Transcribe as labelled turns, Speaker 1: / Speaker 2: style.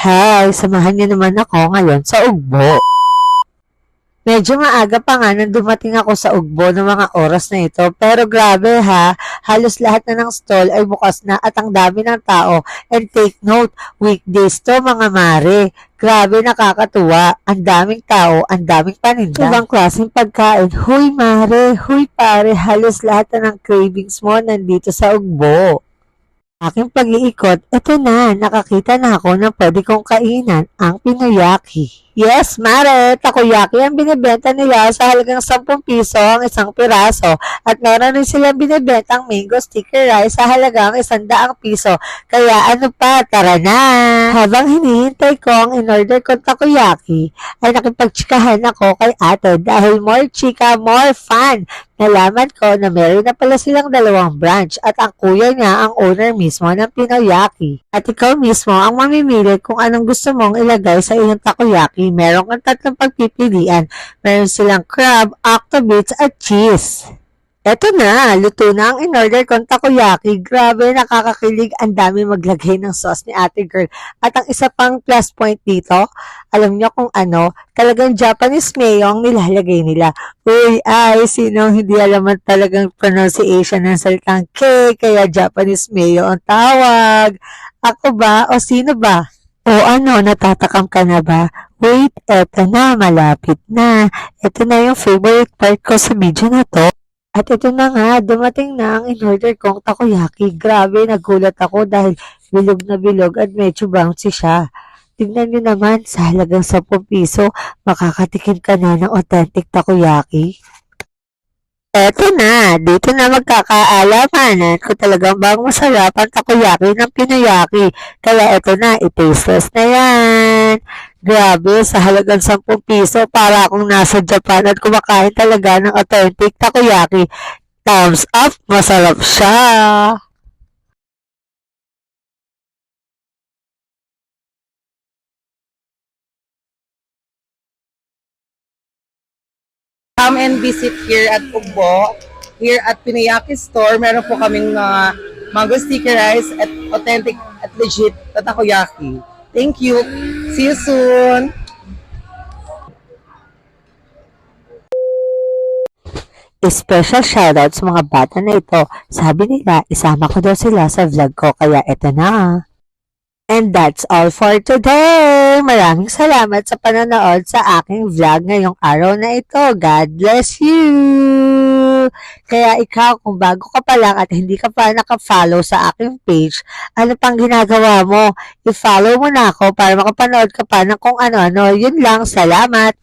Speaker 1: Hi, samahan niyo naman ako ngayon sa ugbo. Medyo maaga pa nga nang dumating ako sa ugbo ng mga oras na ito. Pero grabe ha, halos lahat na ng stall ay bukas na at ang dami ng tao. And take note, weekdays to mga mare. Grabe nakakatuwa. Ang daming tao, ang daming paninda. Ibang klaseng pagkain. Huy mare, huy pare, halos lahat na ng cravings mo nandito sa ugbo. Aking pag-iikot, eto na, nakakita na ako na pwede kong kainan ang pinoyaki. Yes, mare, takoyaki ang binibenta nila sa halagang 10 piso ang isang piraso at meron rin silang binibentang mango sticker rice sa halagang 100 piso. Kaya ano pa, tara na! Habang hinihintay ko ang in-order kong takoyaki, ay nakipagtsikahan ako kay ate dahil more chika, more fun. Nalaman ko na meron na pala silang 2 branch at ang kuya niya ang owner mismo ng Pinoyaki. At ikaw mismo ang mamimili kung anong gusto mong ilagay sa iyong takoyaki. Meron kang 3 pagpipilian. Meron silang crab, octobits at cheese. Eto na, luto na ang in-order kong takoyaki. Grabe, nakakakilig. Ang dami maglagay ng sauce ni ate girl. At ang isa pang plus point dito, alam nyo kung ano, talagang Japanese mayo ang nilalagay nila. Uy, ay, sinong hindi alam ang talagang pronunciation ng salitang K, kaya Japanese mayo ang tawag. Ako ba o sino ba? O ano, natatakam ka na ba? Wait, eto na, malapit na. Ito na yung favorite part ko sa video na to. At ito na nga, dumating na ang in-order kong takoyaki. Grabe, nagulat ako dahil bilog na bilog at medyo bouncy siya. Tignan nyo naman, sa halagang 10 piso, makakatikim ka na ng authentic takoyaki. Eto na, dito na magkakaalaman kung talagang bang masarap ang takoyaki ng Pinoyaki. Kaya eto na, i-tasteless na yan. Grabe, sa halagang 10 piso, para akong nasa Japan at kumakain talaga ng authentic takoyaki. Thumbs up, masarap siya.
Speaker 2: Come and visit here at Ugbo. Here at Pinayaki Store, meron po kaming mga mango sticky rice at authentic at legit na takoyaki. Thank you. See you soon.
Speaker 1: Special shoutout sa mga bata na ito. Sabi nila, isama ko daw sila sa vlog ko, kaya eto na. And that's all for today. Maraming salamat sa panonood sa aking vlog ngayong araw na ito. God bless you! Kaya ikaw, kung bago ka pa lang at hindi ka pa naka-follow sa aking page, ano pang ginagawa mo? I-follow mo na ako para makapanood ka pa ng kung ano-ano. Yun lang, salamat!